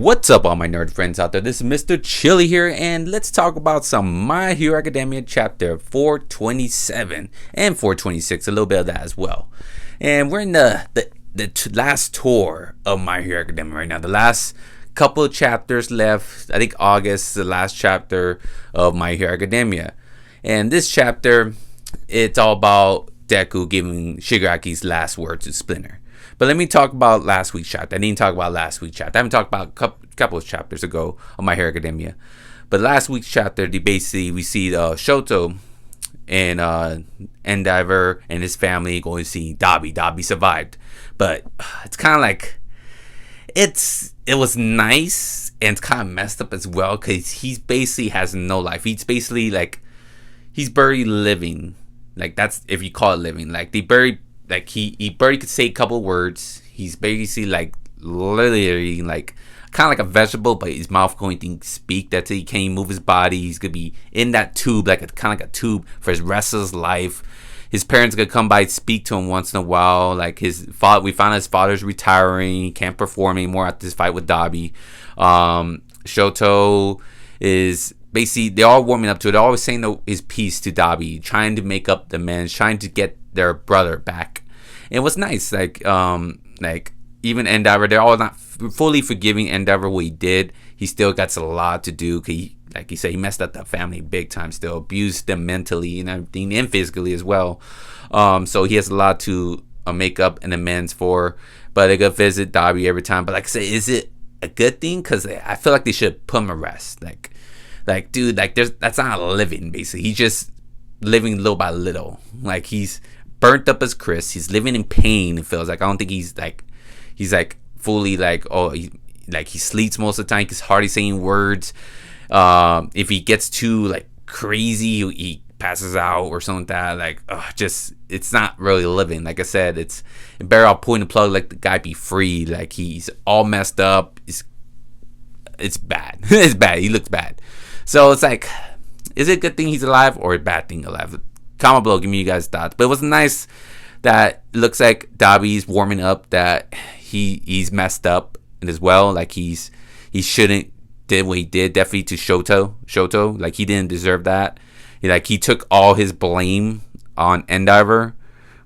What's up, all my nerd friends out there? This is Mr. Chili here, and let's talk about some My Hero Academia chapter 427 and 426, a little bit of that as well. And we're in the last tour of My Hero Academia right now. The last couple of chapters left. I think August is the last chapter of My Hero Academia. And this chapter, it's all about Deku giving Shigaraki's last words to Splinter. But let me talk about last week's chapter. I didn't talk about last week's chapter. I haven't talked about a couple of chapters ago on My Hero Academia. But last week's chapter, we see Shoto and Endeavor and his family going to see Dabi. Dabi survived. But it's kind of like, it was nice and it's kind of messed up as well because he basically has no life. He's basically like, he's barely living. Like, that's if you call it living. Like, they buried. Like, he barely could say a couple words. He's basically like literally like kind of like a vegetable, but his mouth going to speak. That's it. He can't even move his body. He's gonna be in that tube, like kind of like a tube for his rest of his life. His parents gonna come by and speak to him once in a while. Like his father, we found out his father's retiring. He can't perform anymore after this fight with Dabi. Shoto is basically, they're all warming up to it. They're always saying his piece to Dabi, trying to make up the amends, trying to get their brother back. And it was nice, like even Endeavor, they're all not fully forgiving Endeavor what he did. He still got a lot to do. Like he said, he messed up the family big time. Still abused them mentally and everything, and physically as well. So he has a lot to make up and amends for. But they go visit Dabi every time. But like I said, is it a good thing? Because I feel like they should put him to rest. Like dude, like that's not a living. Basically, he's just living little by little. Like he's burnt up as Chris. He's living in pain. It feels like, I don't think he's like fully like, he sleeps most of the time. He's hardly saying words. If he gets too like crazy, he passes out or something like that. Just it's not really living. Like I said, it's better I'll point the plug, like the guy be free. Like he's all messed up. It's bad. It's bad. He looks bad. So it's like, is it a good thing he's alive or a bad thing alive? Comment below, give me you guys' thoughts. But it was nice that it looks like Dabi's warming up, that he's messed up as well. Like he shouldn't did what he did, definitely to Shoto. Like he didn't deserve that. He took all his blame on Endeavor,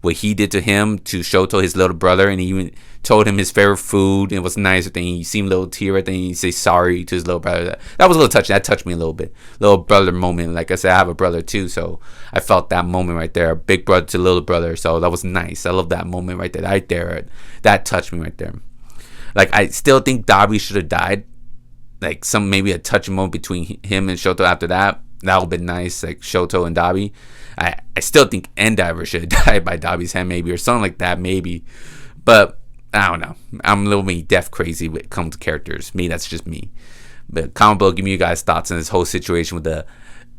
what he did to him, to Shoto, his little brother, and he even told him his favorite food. And it was nice. Then he seemed a little tear at the end. He say sorry to his little brother. That was a little touching. That touched me a little bit. Little brother moment. Like I said, I have a brother too, so I felt that moment right there. Big brother to little brother. So that was nice. I love that moment right there. Right there. That touched me right there. Like I still think Dabi should have died. Like maybe a touching moment between him and Shoto after that. That would have been nice. Like Shoto and Dabi. I still think Endeavor should have died by Dabi's hand, maybe, or something like that, maybe. But I don't know. I'm a little bit deaf crazy when it comes to characters. That's just me. But comment below, give me you guys thoughts on this whole situation with the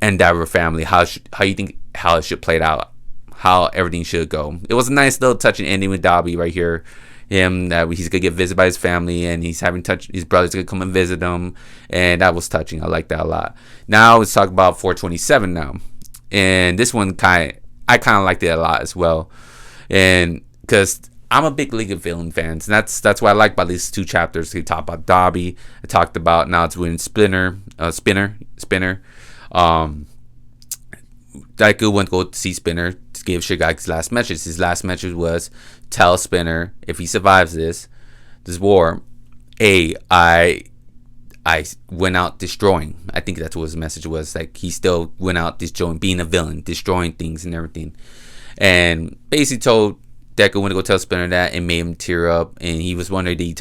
Endeavor family. How you think how it should play out, how everything should go. It was a nice little touching ending with Dabi right here. That he's gonna get visited by his family, and he's having his brother's gonna come and visit him, and that was touching. I like that a lot. Now let's talk about 427 now. And this one I kind of liked it a lot as well, and because I'm a big League of Villain fans, and that's what I like about these two chapters. He talked about Dabi. I talked about now it's when Spinner. Deku went to go see Spinner to give Shigaraki's last message. His last message was, tell Spinner if he survives this war, I went out destroying. I think that's what his message was. Like he still went out destroying, being a villain, destroying things and everything. And basically told Deku went to go tell Spinner that, and made him tear up. And he was wondering,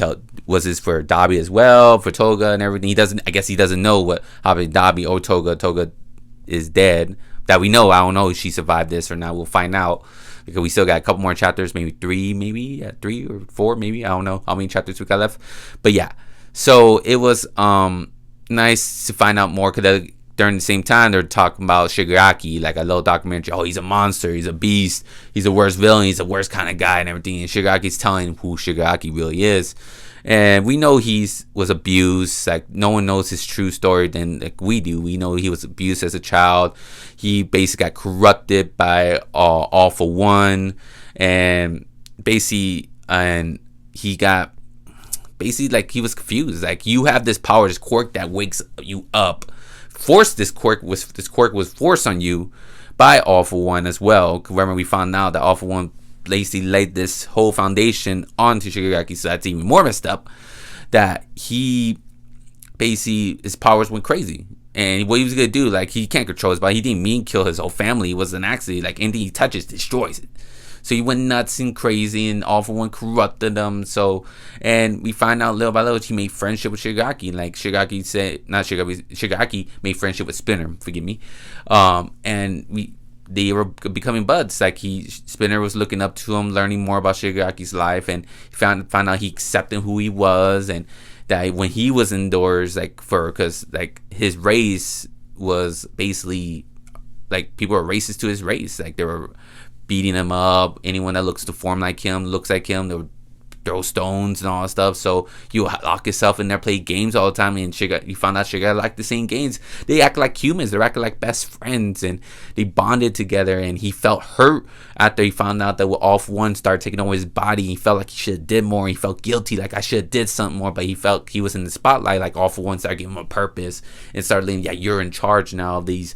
was this for Dabi as well, for Toga and everything? I guess he doesn't know what happened to Dabi or Toga. Toga is dead. That we know. I don't know if she survived this or not. We'll find out, because we still got a couple more chapters, maybe 3 or 4, maybe. I don't know how many chapters we got left. But yeah. So it was nice to find out more, because during the same time they're talking about Shigaraki, like a little documentary. Oh, he's a monster, he's a beast, he's the worst villain, he's the worst kind of guy and everything. And Shigaraki's telling who Shigaraki really is. And we know was abused. Like no one knows his true story than like we do. We know he was abused as a child. He basically got corrupted by All for One, and basically, and he got basically like he was confused. Like, you have this power, this quirk that wakes you up. This quirk was forced on you by All For One as well. Remember, we found out that All For One basically laid this whole foundation onto Shigaraki, so that's even more messed up. That he basically, his powers went crazy. And what he was gonna do, like, he can't control his body. He didn't mean kill his whole family. It was an accident. Like, anything he touches destroys it. So he went nuts and crazy, and All For One corrupted him. So, and we find out little by little he made friendship with Shigaraki. Like, Shigaraki made friendship with Spinner. Forgive me. And they were becoming buds. Like, Spinner was looking up to him, learning more about Shigaraki's life, and he found out he accepted who he was, and that when he was indoors, like, because like his race was basically like, people were racist to his race. Like, they were beating him up. Anyone that looks to form like him, looks like him, they would throw stones and all that stuff. So you lock yourself in there, play games all the time, and you found out Shigaraki liked the same games. They act like humans. They're acting like best friends, and they bonded together. And he felt hurt after he found out that All For One started taking over his body. He felt like he should have did more. He felt guilty, like, I should have did something more. But he felt he was in the spotlight. Like, All For One started giving him a purpose and started letting, yeah, you're in charge now of these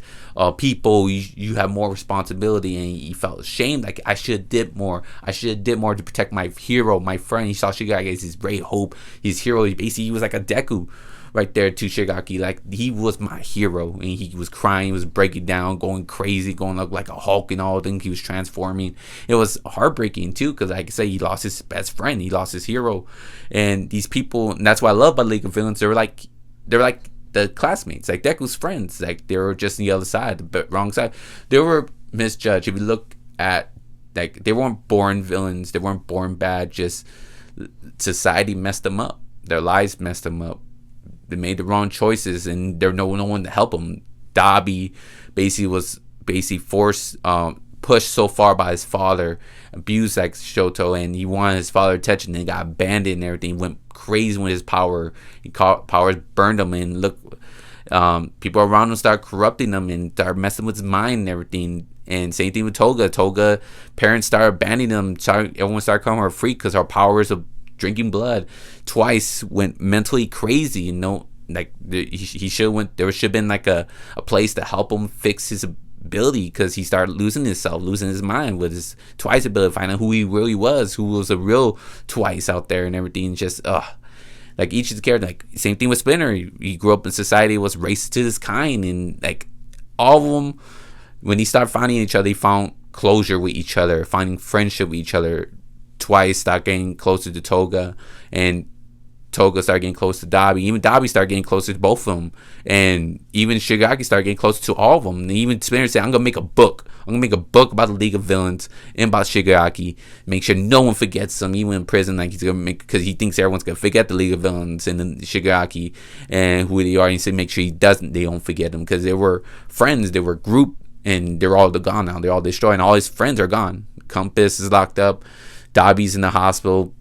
people. You have more responsibility. And he felt ashamed, like, I should have did more. I should have did more to protect my hero, my friend. He saw Shigaraki as his great hope, his hero. He was like a Deku right there to Shigaraki. Like, he was my hero, and he was crying, he was breaking down, going crazy, going up like a Hulk and all. Things he was transforming. It was heartbreaking too, because like I say, he lost his best friend, he lost his hero, and these people. And that's what I love about League of Villains. They're like the classmates, like Deku's friends. Like, they were just on the other side, the wrong side. They were misjudged. If you look at, like, they weren't born villains, they weren't born bad. Just society messed them up. Their lives messed them up. They made the wrong choices, and there no one to help them. Dabi was forced, pushed so far by his father, abused like Shoto, and he wanted his father's attention, and got abandoned and everything. Went crazy with his power. Powers burned him, and look, people around him started corrupting him and started messing with his mind and everything. And same thing with Toga. Parents started abandoning him. Everyone started calling her a freak because her powers of drinking blood. Twice went mentally crazy. You know, like, he should went. There should have been like a place to help him fix his ability, because he started losing his mind with his Twice ability, finding out who he really was, who was a real Twice out there and everything. Just like, each of the characters. Like, same thing with Splinter. He grew up in society, was racist to his kind, and like, all of them, when he started finding each other, he found closure with each other, finding friendship with each other. Twice started getting closer to Toga, and Toga started getting close to Dabi. Even Dabi started getting closer to both of them, and even Shigaraki started getting closer to all of them. And even Spinner said, I'm gonna make a book about the League of Villains and about Shigaraki, make sure no one forgets him, even in prison. Like, he's gonna because he thinks everyone's gonna forget the League of Villains and then Shigaraki and who they are. And he said, make sure they don't forget them, because they were friends, they were a group, and they're all gone now. They're all destroyed, and all his friends are gone. Compass is locked up. Dabi's in the hospital,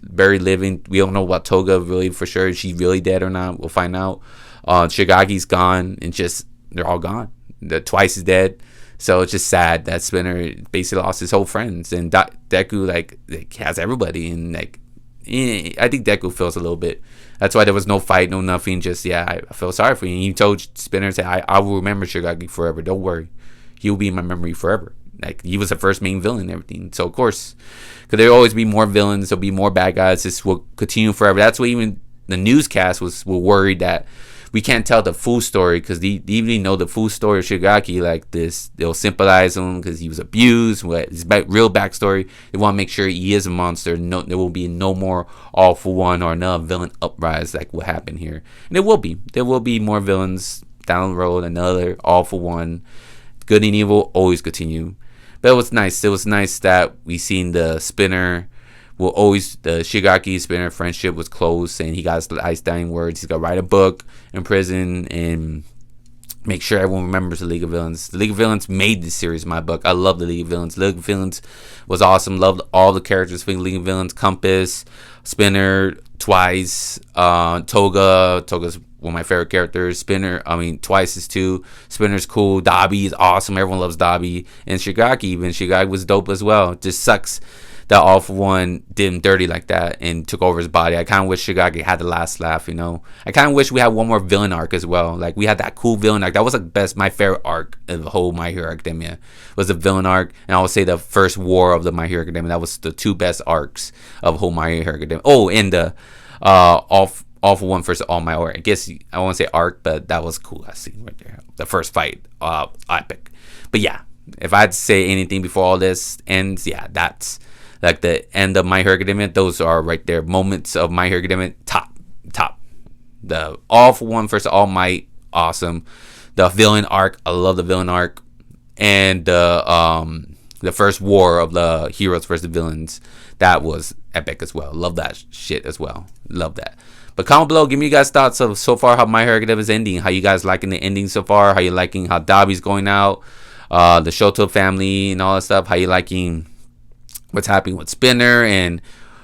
barely living. We don't know about Toga really for sure. Is she really dead or not? We'll find out. Shigaraki's gone, and just, they're all gone. The Twice is dead. So it's just sad that Spinner basically lost his whole friends, and Deku like has everybody, and like, I think Deku feels a little bit. That's why there was no fight, no nothing. Just, I feel sorry for you. And he told Spinner, said, I will remember Shigaraki forever. Don't worry, he will be in my memory forever. Like, he was the first main villain and everything. So, of course, because there'll always be more villains, there'll be more bad guys. This will continue forever. That's why even the newscast were worried that we can't tell the full story, because they even know the full story of Shigaraki like this. They'll sympathize him because he was abused. His real backstory, they want to make sure he is a monster. No, there will be no more All For One or another villain uprise like what happened here. And there will be more villains down the road. Another All For One. Good and evil always continue. But it was nice. It was nice that we seen the Spinner the Shigaraki Spinner friendship was close, and he got his last dying words. He's gonna write a book in prison and make sure everyone remembers the League of Villains. The League of Villains made this series my book. I love the League of Villains. The League of Villains was awesome. Loved all the characters for the League of Villains. Compass, Spinner, Twice, Toga's one of my favorite characters. Twice is too. Spinner's cool. Dabi is awesome. Everyone loves Dabi. And Shigaraki was dope as well. It just sucks that All For One did him dirty like that and took over his body. I kind of wish Shigaraki had the last laugh, you know. I kind of wish we had one more villain arc as well. Like, we had that cool villain arc. That was my favorite arc of the whole My Hero Academia was the villain arc. And I would say the first war of the My Hero Academia. That was the two best arcs of whole My Hero Academia. Oh, and the All For One versus All My Hero. I guess I won't say arc, but that was cool. I see right there. The first fight, epic. But yeah, if I had to say anything before all this ends, yeah, that's like the end of My Hero Academia. Those are right there moments of My Hero Academia. Top. The All For One versus All Might, awesome. The villain arc, I love the villain arc, and the first war of the heroes versus the villains, that was epic as well. Love that shit as well. Love that. But comment below, give me you guys thoughts of so far how My Hero Academia is ending. How you guys liking the ending so far? How you liking how Dabi's going out? The Shoto family and all that stuff. How you liking what's happening with Spinner and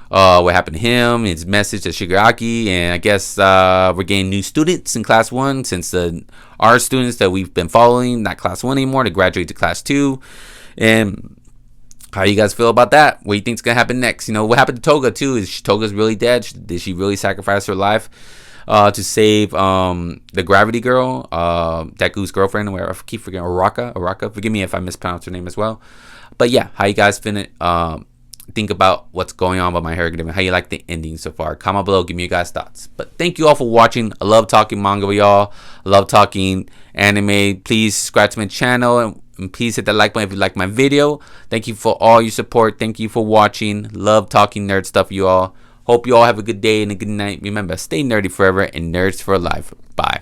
what happened to him, his message to Shigaraki, and I guess we're getting new students in class 1 since our students that we've been following, not class 1 anymore, to graduate to class 2. And how you guys feel about that? What do you think's gonna happen next? You know, what happened to Toga too? Is Toga's really dead? Did she really sacrifice her life to save the Gravity Girl, Deku's girlfriend? Where I keep forgetting, Araka. Forgive me if I mispronounce her name as well. But yeah, how you guys think about what's going on with My Hero Academia? How you like the ending so far? Comment below, give me your guys' thoughts. But thank you all for watching. I love talking manga with y'all. I love talking anime. Please subscribe to my channel and please hit the like button if you like my video. Thank you for all your support. Thank you for watching. Love talking nerd stuff, you all. Hope you all have a good day and a good night. Remember, stay nerdy forever and nerds for life. Bye.